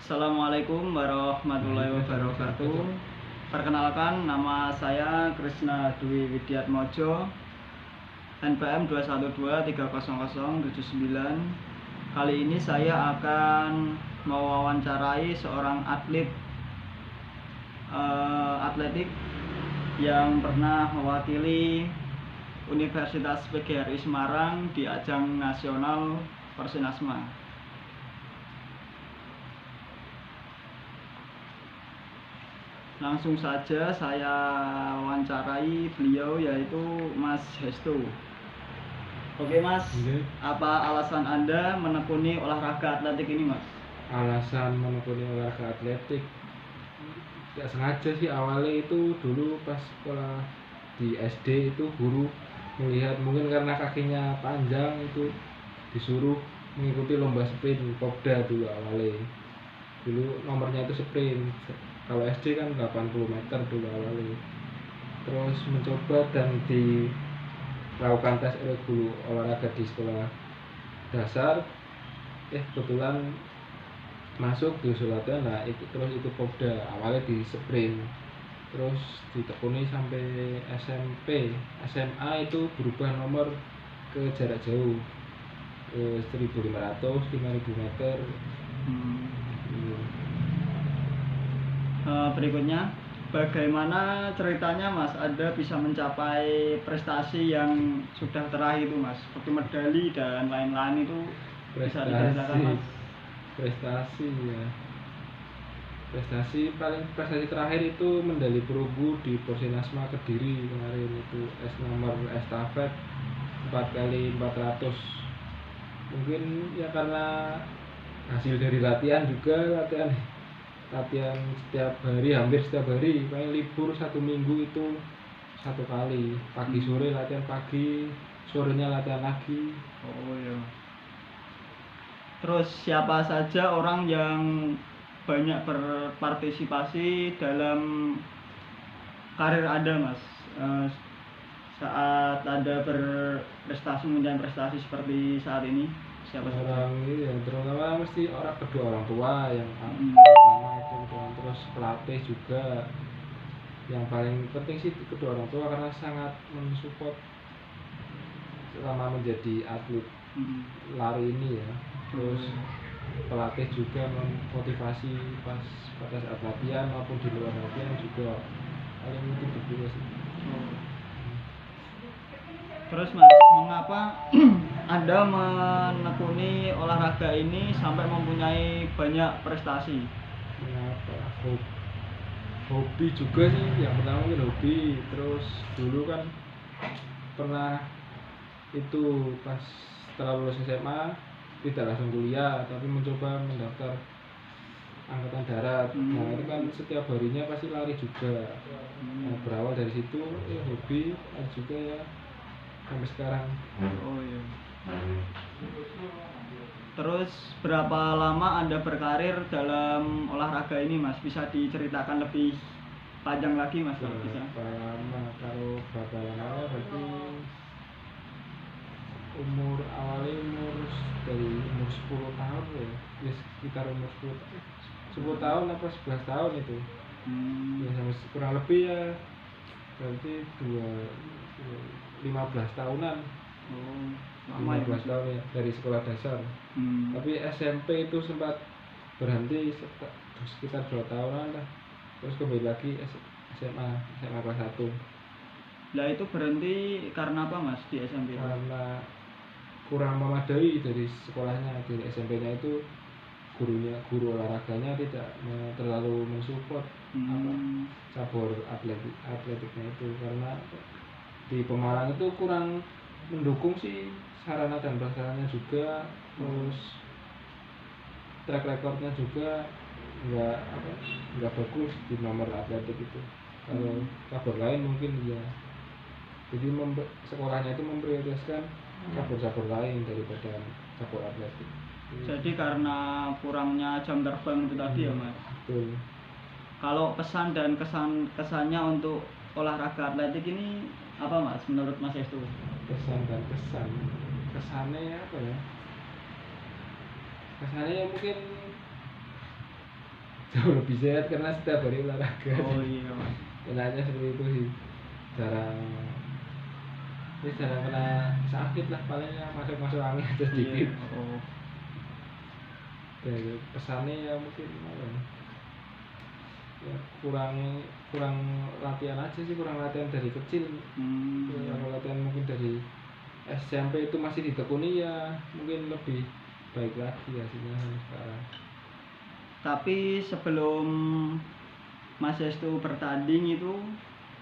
Assalamualaikum warahmatullahi wabarakatuh. Perkenalkan, nama saya Krisna Dwi Widiatmojo, NPM 212300079. Kali ini saya akan mewawancarai seorang atlet atletik yang pernah mewakili Universitas PGRI Semarang di ajang nasional Persinasma. Langsung saja saya wawancarai beliau, yaitu Mas Hestu. Oke Mas, apa alasan Anda menekuni olahraga atletik ini Mas? Alasan menekuni olahraga atletik tidak sengaja sih. Awalnya itu dulu pas sekolah di SD itu guru melihat mungkin karena kakinya panjang itu disuruh mengikuti lomba sprint Popda dulu awalnya. Dulu nomornya itu sprint. Kalau SD kan 80 meter dulu awalnya. Terus mencoba dan dilakukan tes oleh guru olahraga di sekolah dasar. Kebetulan masuk di latihan, nah terus ikut Popda awalnya di sprint, terus ditekuni sampai SMP. SMA itu berubah nomor ke jarak jauh, ke 1500, 5000 meter. Berikutnya, bagaimana ceritanya Mas Anda bisa mencapai prestasi yang sudah terakhir itu Mas, seperti medali dan lain-lain itu? Bisa diceritakan Mas? Prestasi prestasi terakhir itu medali perunggu di Persinasma Kediri kemarin, itu nomor estafet 4x400. Mungkin ya karena hasil dari latihan setiap hari, hampir setiap hari, paling libur 1 minggu itu 1 kali, pagi sore latihan, pagi sorenya latihan lagi. Oh iya. Terus siapa saja orang yang banyak berpartisipasi dalam karir Anda Mas, saat Anda berprestasi, mencapai prestasi seperti saat ini? Siapa saja? Terutama mesti kedua orang tua yang pertama itu, terus pelatih juga. Yang paling penting sih kedua orang tua, karena sangat mensupport selama menjadi atlet lari ini ya. Terus pelatih juga memotivasi pada saat latihan maupun di luar latihan juga, paling penting berdua sih. Terus Mas, mengapa Anda menekuni olahraga ini sampai mempunyai banyak prestasi? Mengapa? Hobi juga sih, yang pertama mungkin hobi. Terus dulu kan pernah itu pas setelah lulus SMA tidak langsung kuliah, tapi mencoba mendaftar angkatan darat. Nah itu kan setiap harinya pasti lari juga. Nah, berawal dari situ hobi juga ya sampai sekarang. Oh iya. Terus berapa lama Anda berkarir dalam olahraga ini Mas? Bisa diceritakan lebih panjang lagi Mas kalau bisa? Berapa lama? Kalau berapa lama berarti awalnya dari umur 10 tahun ya, sekitar umur 10 tahun apa 11 tahun itu. Ya sama kurang lebih ya, berarti 15 tahunan. 15 tahun ya dari sekolah dasar. Tapi SMP itu sempat berhenti sekitar 2 tahunan lah. Terus kembali lagi SMA kelas 1. Lah itu berhenti karena apa Mas di SMP? Karena kurang memadai dari sekolahnya. Di SMP-nya itu guru olahraganya tidak terlalu mensupport cabur atletiknya itu, karena di Pemalang itu kurang mendukung sih sarana dan prasarannya juga. Terus track recordnya juga nggak bagus di nomor atletik itu. Kalau cabur lain mungkin ya, jadi sekolahnya itu memprioritaskan cabur-cabur lain daripada cabur atletik. Jadi karena kurangnya jam terbang itu tadi ya Mas? Betul. Kalau pesan dan kesannya untuk olahraga atletik ini apa Mas menurut Mas Estu? Kesannya apa ya? Kesannya ya mungkin jauh lebih sehat karena setiap hari olahraga. Oh iya mas. Enaknya seperti itu sih. Jarang kena sakit lah, palingnya masuk angin aja sedikit. Iya. Oh. Dari pesannya ya mungkin ya kurang latihan aja sih, kurang latihan dari kecil. Kalau latihan mungkin dari SMP itu masih ditekuni ya mungkin lebih baik lagi hasilnya sekarang. Tapi sebelum Mas Estu bertanding itu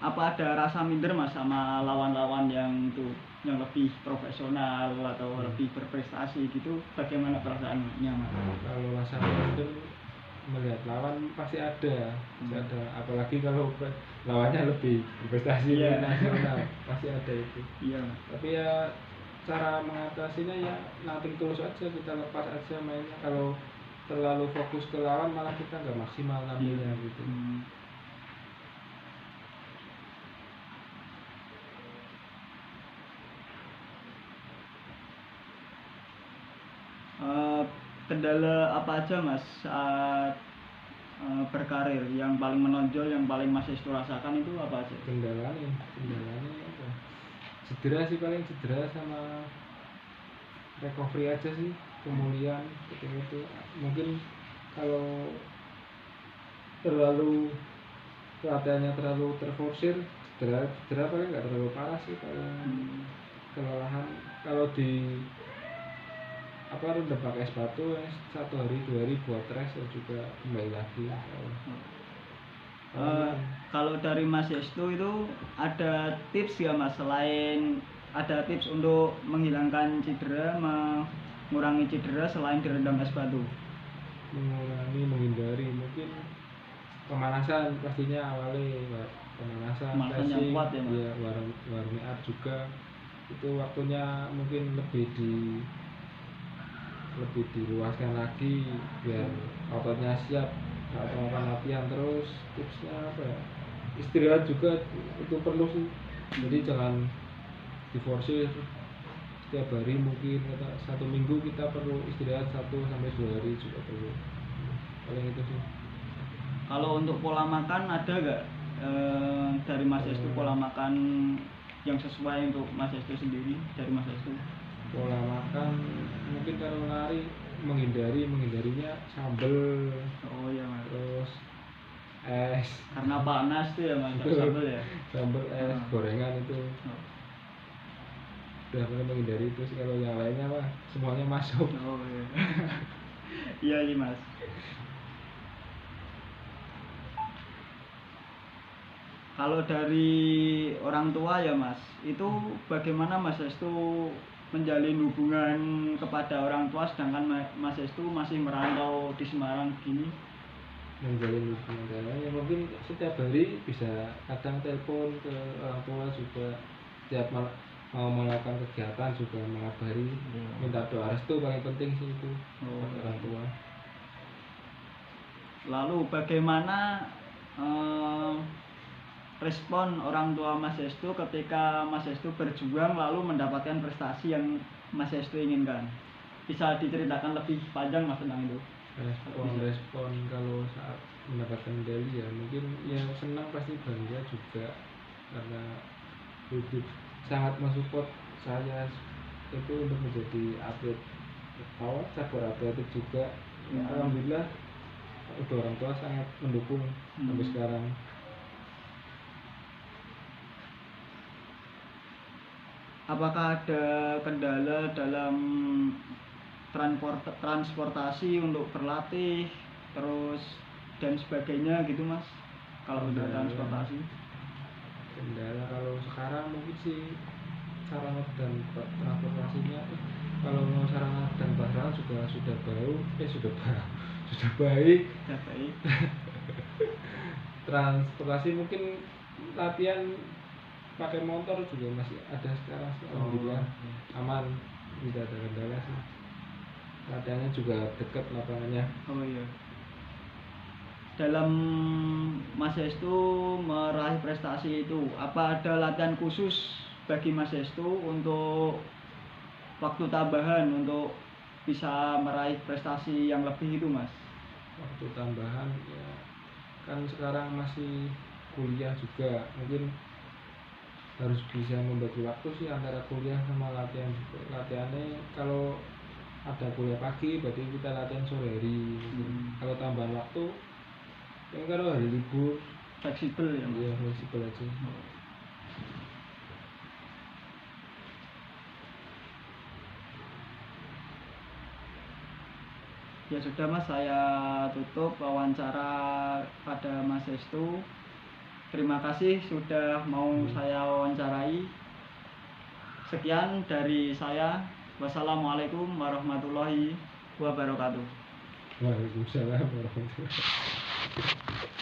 apa ada rasa minder mas sama lawan-lawan yang itu yang lebih profesional atau lebih berprestasi gitu, bagaimana perasaannya mas? Kalau rasa minder melihat lawan pasti ada, apalagi kalau lawannya lebih berprestasi nasional pasti ada itu. Iya. Tapi ya cara mengatasinya ya nothing tulus aja, kita lepas aja mainnya. Kalau terlalu fokus ke lawan malah kita nggak maksimal tampilnya gitu. Kendala apa aja mas saat berkarir yang paling menonjol, yang paling Mas Estu rasakan itu apa aja? Kendalanya apa? Cedera sih, paling cedera sama recovery aja sih, pemulihan itu. Mungkin kalau terlalu latihannya terlalu terforsir, cedera paling nggak terlalu parah sih, kalau kelelahan. Kalau di udah pakai sepatu 1 hari 2 hari buat rest ya juga kembali lagi. Kalau dari Mas Estu itu ada tips ya mas, selain ada tips untuk menghilangkan cedera, mengurangi cedera selain direndam es batu? Menghindari mungkin pemanasan, pastinya awalnya pemanasan yang kuat ya mas? Ya, warming up juga itu waktunya mungkin lebih diluaskan lagi biar ototnya siap saat melakukan latihan. Terus tipsnya apa ya, istirahat juga itu perlu sih, jadi jangan diforsir setiap hari. Mungkin 1 minggu kita perlu istirahat 1 sampai 2 hari juga perlu, paling itu sih. Kalau untuk pola makan ada gak dari Mas Estu pola makan yang sesuai untuk Mas Estu sendiri, dari Mas Estu? Pola makan mungkin kalau lari menghindarinya sambel. Oh iya mas. Terus es, karena panas tuh ya mas, sambel ya. Sambel, es, gorengan itu. Udah mulai menghindari itu sih. Kalau yang lainnya mah semuanya masuk. Oh iya. Iya sih mas. Kalau dari orang tua ya mas, itu bagaimana Mas Estu menjalin hubungan kepada orang tua sedangkan Mas Estu masih merantau di Semarang begini? Menjalin hubungan ya mungkin setiap hari bisa, kadang telepon ke orang tua juga, setiap mau melakukan kegiatan juga mengabari, minta doa restu, paling penting sih itu orang tua. Lalu bagaimana respon orang tua Mas Estu ketika Mas Estu berjuang lalu mendapatkan prestasi yang Mas Estu inginkan? Bisa diceritakan lebih panjang mas tentang itu? Respon kalau saat mendapatkan medali ya mungkin ya senang, pasti bangga juga, karena itu sangat mensupport saya itu untuk menjadi atlet cabur atletik juga. Alhamdulillah udah orang tua sangat mendukung sampai sekarang. Apakah ada kendala dalam transportasi untuk berlatih terus dan sebagainya gitu mas, kalau udah transportasi? Kendala kalau sekarang mungkin sih sarana dan transportasinya, kalau mau sarana dan prasarana juga sudah baik. Transportasi mungkin latihan pakai motor juga masih ada sekarang, alhamdulillah aman, tidak ada kendala sih. Latihannya juga dekat lapangannya. Oh iya. Dalam Mas Estu meraih prestasi itu, apa ada latihan khusus bagi Mas Estu untuk waktu tambahan untuk bisa meraih prestasi yang lebih itu mas? waktu tambahan ya kan sekarang masih kuliah juga, mungkin harus bisa membagi waktu sih antara kuliah sama latihan juga. Latihannya kalau ada kuliah pagi berarti kita latihan sore hari. Kalau tambahan waktu ya kalau hari libur Fleksibel ya Mas. ya fleksibel aja. Ya sudah Mas, saya tutup wawancara pada Mas Hestu. Terima kasih sudah mau saya wawancarai. Sekian dari saya. Wassalamualaikum warahmatullahi wabarakatuh. Waalaikumsalam warahmatullahi wabarakatuh.